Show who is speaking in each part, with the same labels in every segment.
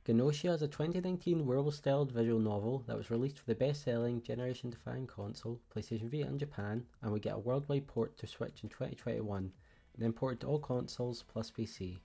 Speaker 1: Gnosia is a 2019 werewolf-styled visual novel that was released for the best-selling generation-defying console, PlayStation Vita in Japan, and would get a worldwide port to Switch in 2021, and then ported to all consoles plus PC.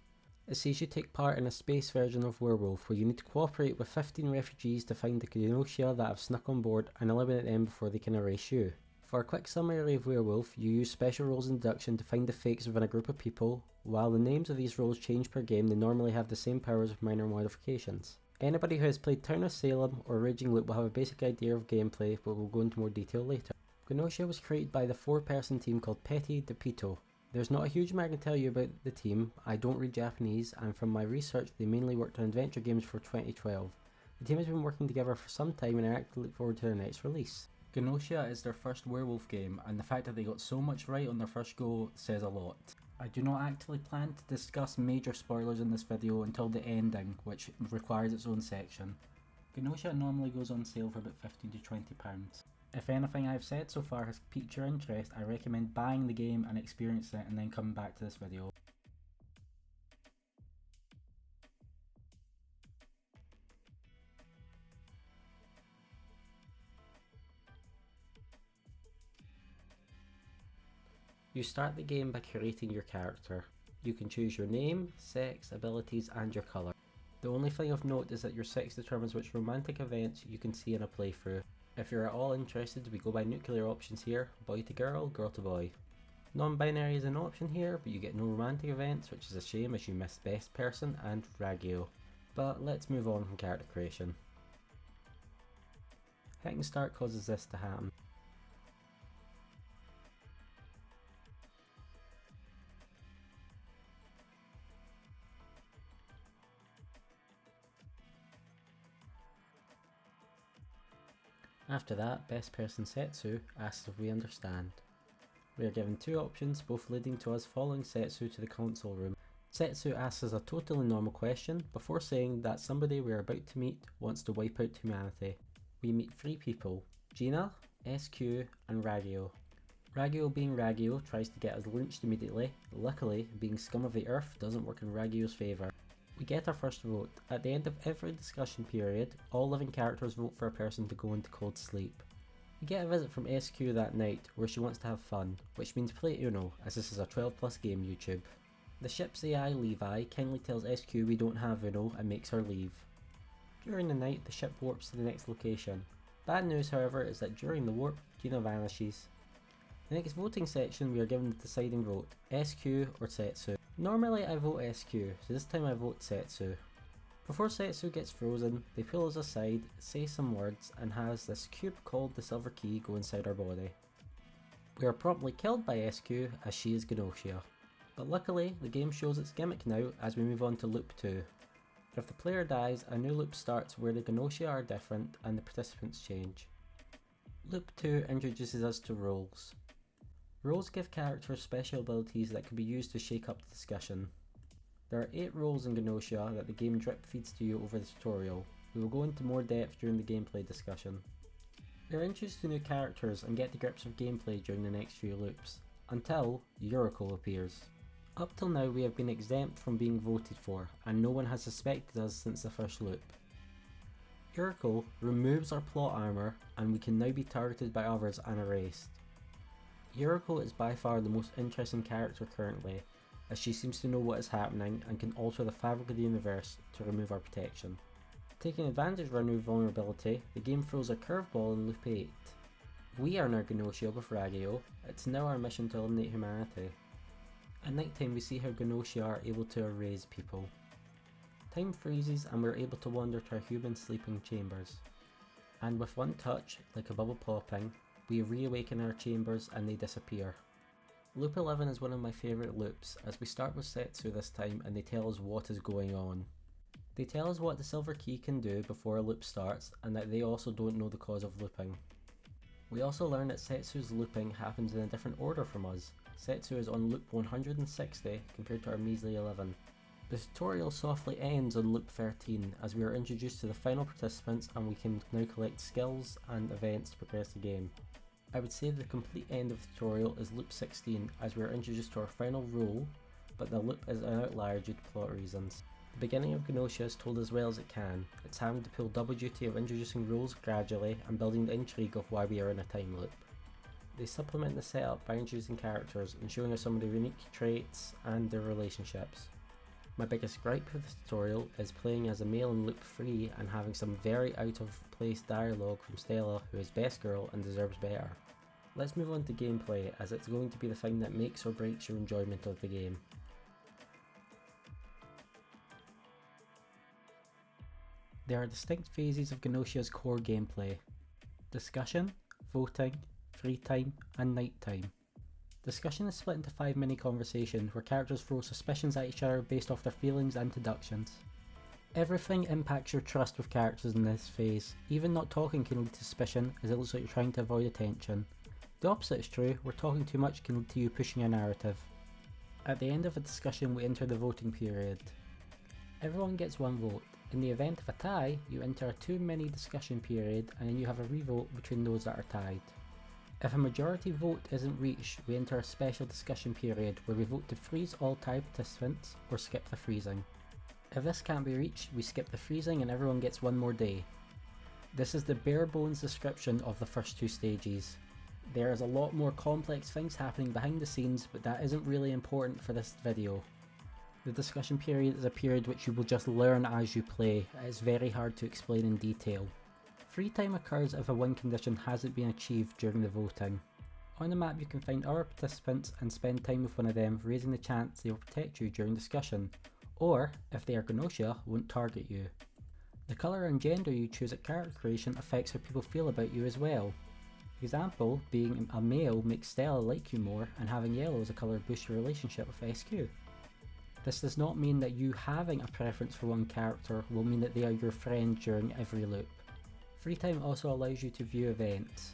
Speaker 1: It sees you take part in a space version of Werewolf where you need to cooperate with 15 refugees to find the Gnosia that have snuck on board and eliminate them before they can erase you. For a quick summary of Werewolf, you use special roles in deduction to find the fakes within a group of people. While the names of these roles change per game, they normally have the same powers with minor modifications. Anybody who has played Town of Salem or Raging Loop will have a basic idea of gameplay, but we'll go into more detail later. Gnosia was created by the 4-person team called Petit Depito. There's not a huge amount I can tell you about the team. I don't read Japanese, and from my research they mainly worked on adventure games for 2012. The team has been working together for some time and I actually look forward to their next release. Gnosia is their first werewolf game, and the fact that they got so much right on their first go says a lot. I do not actually plan to discuss major spoilers in this video until the ending, which requires its own section. Gnosia normally goes on sale for about £15 to £20. If anything I've said so far has piqued your interest, I recommend buying the game and experiencing it and then coming back to this video. You start the game by creating your character. You can choose your name, sex, abilities and your colour. The only thing of note is that your sex determines which romantic events you can see in a playthrough. If you're at all interested, we go by nuclear options here: boy to girl, girl to boy. Non-binary is an option here, but you get no romantic events, which is a shame as you missed best person and Ragio. But let's move on from character creation. Hitting start causes this to happen. After that, best person Setsu asks if we understand. We are given two options, both leading to us following Setsu to the console room. Setsu asks us a totally normal question before saying that somebody we are about to meet wants to wipe out humanity. We meet three people: Gina, SQ and Ragio. Ragio, being Ragio, tries to get us lynched immediately. Luckily, being scum of the earth doesn't work in Ragio's favour. We get our first vote. At the end of every discussion period, all living characters vote for a person to go into cold sleep. We get a visit from SQ that night where she wants to have fun, which means play Uno, as this is a 12+ game YouTube. The ship's AI Levi kindly tells SQ we don't have Uno and makes her leave. During the night, the ship warps to the next location. Bad news, however, is that during the warp, Gina vanishes. The next voting section, we are given the deciding vote: SQ or Setsu. Normally I vote SQ, so this time I vote Setsu. Before Setsu gets frozen, they pull us aside, say some words, and has this cube called the Silver Key go inside our body. We are promptly killed by SQ as she is Gnosia. But luckily, the game shows its gimmick now as we move on to Loop 2. If the player dies, a new loop starts where the Gnosia are different and the participants change. Loop 2 introduces us to roles. Roles give characters special abilities that can be used to shake up the discussion. There are 8 roles in Gnosia that the game drip feeds to you over the tutorial. We will go into more depth during the gameplay discussion. We are introduced to new characters and get to grips with gameplay during the next few loops, until Yuriko appears. Up till now we have been exempt from being voted for, and no one has suspected us since the first loop. Yuriko removes our plot armour and we can now be targeted by others and erased. Yuriko is by far the most interesting character currently, as she seems to know what is happening and can alter the fabric of the universe to remove our protection. Taking advantage of our new vulnerability, the game throws a curveball in Loop 8. We are now Gnosia with Ragio. It's now our mission to eliminate humanity. At night time we see how Gnosia are able to erase people. Time freezes and we are able to wander to our human sleeping chambers. And with one touch, like a bubble popping, we reawaken our chambers and they disappear. Loop 11 is one of my favourite loops, as we start with Setsu this time and they tell us what is going on. They tell us what the Silver Key can do before a loop starts, and that they also don't know the cause of looping. We also learn that Setsu's looping happens in a different order from us. Setsu is on loop 160 compared to our measly 11. The tutorial softly ends on loop 13 as we are introduced to the final participants and we can now collect skills and events to progress the game. I would say the complete end of the tutorial is loop 16 as we are introduced to our final role, but the loop is an outlier due to plot reasons. The beginning of Gnosia is told as well as it can. It's having the full double duty of introducing rules gradually and building the intrigue of why we are in a time loop. They supplement the setup by introducing characters and showing us some of their unique traits and their relationships. My biggest gripe with this tutorial is playing as a male in loop 3 and having some very out of place dialogue from Stella, who is best girl and deserves better. Let's move on to gameplay, as it's going to be the thing that makes or breaks your enjoyment of the game. There are distinct phases of Gnosia's core gameplay: discussion, voting, free time, and nighttime. Discussion is split into 5 mini conversations where characters throw suspicions at each other based off their feelings and deductions. Everything impacts your trust with characters in this phase. Even not talking can lead to suspicion, as it looks like you're trying to avoid attention. The opposite is true, where talking too much can lead to you pushing a narrative. At the end of a discussion, we enter the voting period. Everyone gets one vote. In the event of a tie, you enter a 2 mini discussion period and then you have a revote between those that are tied. If a majority vote isn't reached, we enter a special discussion period where we vote to freeze all tied participants or skip the freezing. If this can't be reached, we skip the freezing and everyone gets one more day. This is the bare bones description of the first 2 stages. There is a lot more complex things happening behind the scenes, but that isn't really important for this video. The discussion period is a period which you will just learn as you play. It is very hard to explain in detail. Free time occurs if a win condition hasn't been achieved during the voting. On the map you can find other participants and spend time with one of them, raising the chance they will protect you during discussion, or, if they are Gnosia, won't target you. The colour and gender you choose at character creation affects how people feel about you as well. Example, being a male makes Stella like you more, and having yellow as a colour boosts your relationship with SQ. This does not mean that you having a preference for one character will mean that they are your friend during every loop. Free time also allows you to view events.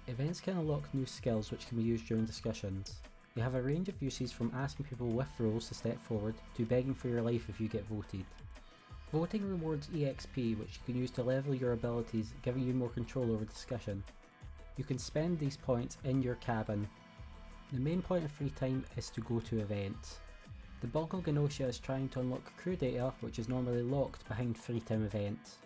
Speaker 1: Events can unlock new skills which can be used during discussions. They have a range of uses, from asking people with roles to step forward to begging for your life if you get voted. Voting rewards EXP, which you can use to level your abilities, giving you more control over discussion. You can spend these points in your cabin. The main point of free time is to go to events. The bulk of Gnosia is trying to unlock crew data, which is normally locked behind free time events.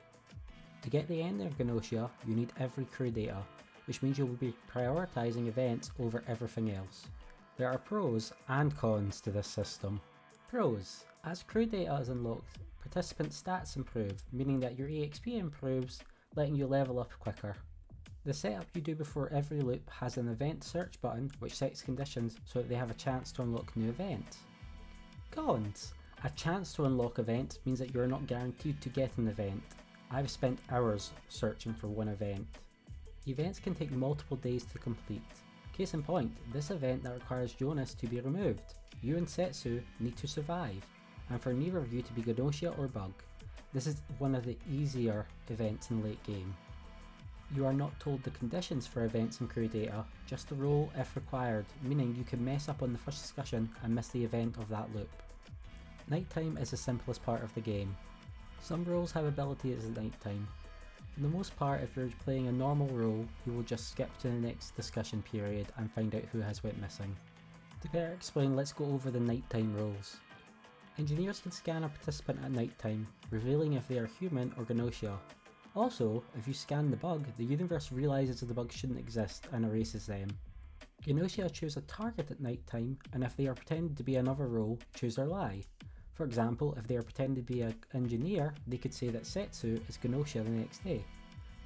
Speaker 1: To get the end of Gnosia, you need every crew data, which means you will be prioritising events over everything else. There are pros and cons to this system. Pros: as crew data is unlocked, participant stats improve, meaning that your EXP improves, letting you level up quicker. The setup you do before every loop has an event search button which sets conditions so that they have a chance to unlock new events. Cons: a chance to unlock events means that you are not guaranteed to get an event. I've spent hours searching for one event. Events can take multiple days to complete. Case in point, this event that requires Jonas to be removed. You and Setsu need to survive, and for neither of you to be Gnosia or Bug. This is one of the easier events in late game. You are not told the conditions for events and crew data, just the role if required, meaning you can mess up on the first discussion and miss the event of that loop. Nighttime is the simplest part of the game. Some roles have abilities at nighttime. For the most part, if you're playing a normal role, you will just skip to the next discussion period and find out who has went missing. To better explain, let's go over the nighttime roles. Engineers can scan a participant at nighttime, revealing if they are human or Gnosia. Also, if you scan the bug, the universe realises the bug shouldn't exist and erases them. Gnosia choose a target at nighttime, and if they are pretending to be another role, choose their lie. For example, if they are pretending to be an engineer, they could say that Setsu is Gnosia the next day.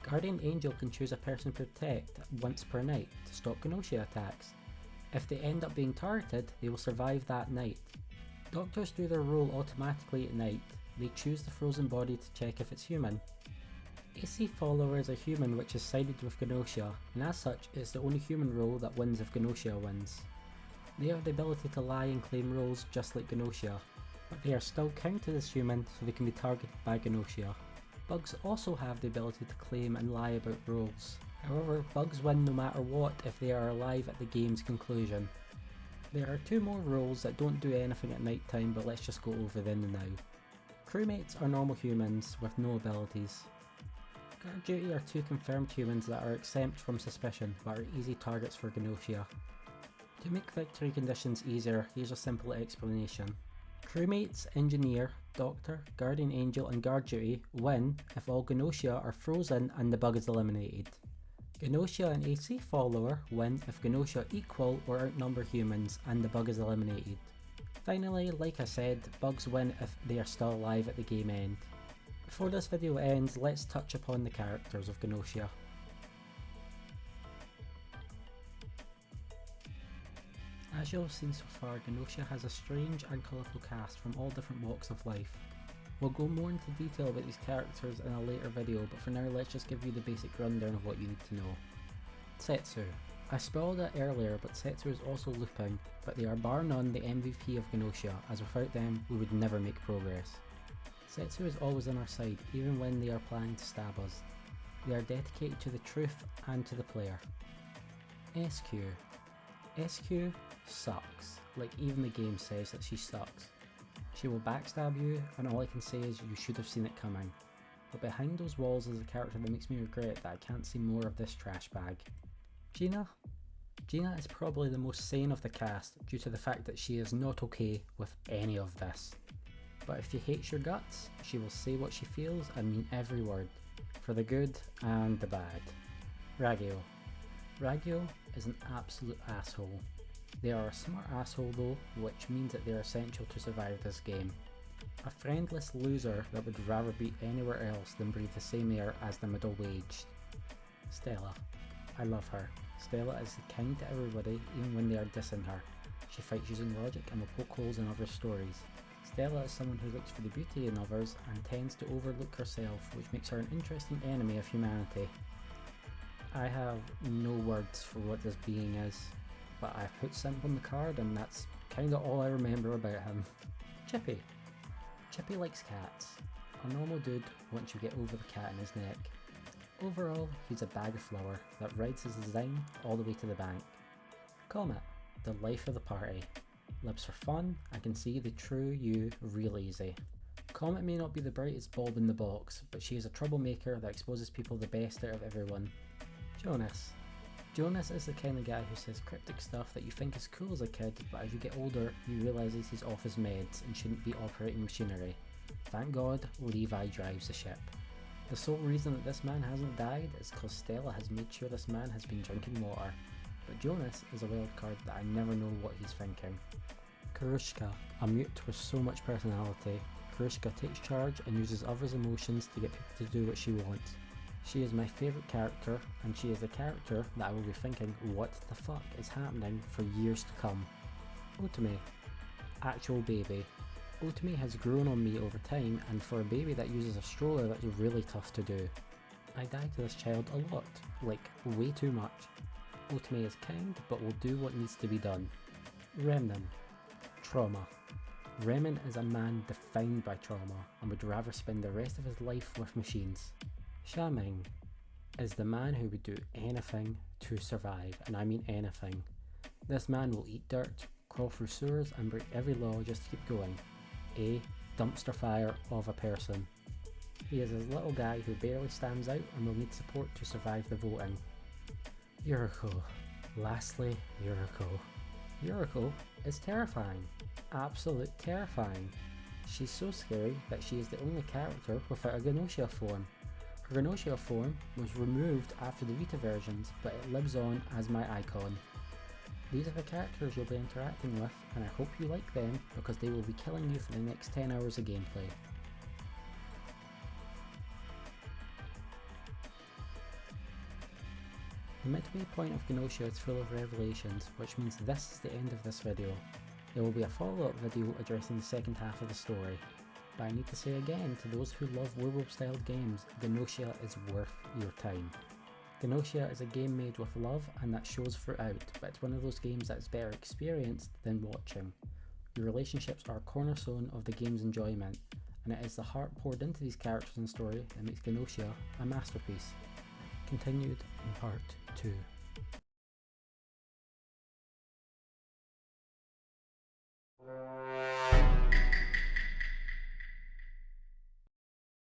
Speaker 1: Guardian Angel can choose a person to protect once per night to stop Gnosia attacks. If they end up being targeted, they will survive that night. Doctors do their role automatically at night. They choose the frozen body to check if it's human. AC Follower is a human which is sided with Gnosia, and as such is the only human role that wins if Gnosia wins. They have the ability to lie and claim roles just like Gnosia, but they are still counted as human, so they can be targeted by Gnosia. Bugs also have the ability to claim and lie about roles. However, bugs win no matter what if they are alive at the game's conclusion. There are 2 more roles that don't do anything at night time, but let's just go over them now. Crewmates are normal humans with no abilities. Guard Duty are 2 confirmed humans that are exempt from suspicion, but are easy targets for Gnosia. To make victory conditions easier, here's a simple explanation. Crewmates, Engineer, Doctor, Guardian Angel and Guard Duty win if all Genosha are frozen and the bug is eliminated. Genosha and AC Follower win if Genosha equal or outnumber humans and the bug is eliminated. Finally, like I said, bugs win if they are still alive at the game end. Before this video ends, let's touch upon the characters of Genosha. As you have seen so far, Genosha has a strange and colourful cast from all different walks of life. We'll go more into detail about these characters in a later video, but for now let's just give you the basic rundown of what you need to know. Setsu. I spoiled it earlier, but Setsu is also Lupin, but they are bar none the MVP of Genosha, as without them we would never make progress. Setsu is always on our side, even when they are planning to stab us. They are dedicated to the truth and to the player. SQ. SQ sucks, like even the game says that she sucks. She will backstab you, and all I can say is you should have seen it coming. But behind those walls is a character that makes me regret that I can't see more of this trash bag. Gina? Gina is probably the most sane of the cast due to the fact that she is not okay with any of this. But if she hates your guts, she will say what she feels and mean every word, for the good and the bad. Ragyo. Ragyo is an absolute asshole. They are a smart asshole though, which means that they are essential to survive this game. A friendless loser that would rather be anywhere else than breathe the same air as the middle-aged. Stella. I love her. Stella is kind to everybody even when they are dissing her. She fights using logic and will poke holes in others' stories. Stella is someone who looks for the beauty in others and tends to overlook herself, which makes her an interesting enemy of humanity. I have no words for what this being is, but I've put Simp on the card and that's kinda all I remember about him. Chippy. Chippy likes cats. A normal dude once you get over the cat in his neck. Overall, he's a bag of flour that rides his design all the way to the bank. Comet. The life of the party. Lives for fun and can see the true you real easy. Comet may not be the brightest bulb in the box, but she is a troublemaker that exposes people the best out of everyone. Jonas. Jonas is the kind of guy who says cryptic stuff that you think is cool as a kid, but as you get older, you realise he's off his meds and shouldn't be operating machinery. Thank God, Levi drives the ship. The sole reason that this man hasn't died is because Stella has made sure this man has been drinking water. But Jonas is a wild card that I never know what he's thinking. Karushka, a mute with so much personality. Karushka takes charge and uses others' emotions to get people to do what she wants. She is my favourite character, and she is a character that I will be thinking what the fuck is happening for years to come. Otome. Actual baby. Otome has grown on me over time, and for a baby that uses a stroller that's really tough to do. I die to this child a lot, like way too much. Otome is kind, but will do what needs to be done. Remnan. Trauma. Remen is a man defined by trauma, and would rather spend the rest of his life with machines. Xiaming is the man who would do anything to survive, and I mean anything. This man will eat dirt, crawl through sewers and break every law just to keep going. A dumpster fire of a person. He is this little guy who barely stands out and will need support to survive the voting. Yuriko. Lastly, Yuriko. Yuriko is terrifying. Absolute terrifying. She's so scary that she is the only character without a Genosha form. Her Genosha form was removed after the Vita versions, but it lives on as my icon. These are the characters you'll be interacting with, and I hope you like them because they will be killing you for the next 10 hours of gameplay. The midway point of Genosha is full of revelations, which means this is the end of this video. There will be a follow-up video addressing the second half of the story. But I need to say again to those who love werewolf styled games, Genosha is worth your time. Genosha is a game made with love and that shows throughout, but it's one of those games that is better experienced than watching. Your relationships are a cornerstone of the game's enjoyment, and it is the heart poured into these characters and story that makes Genosha a masterpiece. Continued in part 2.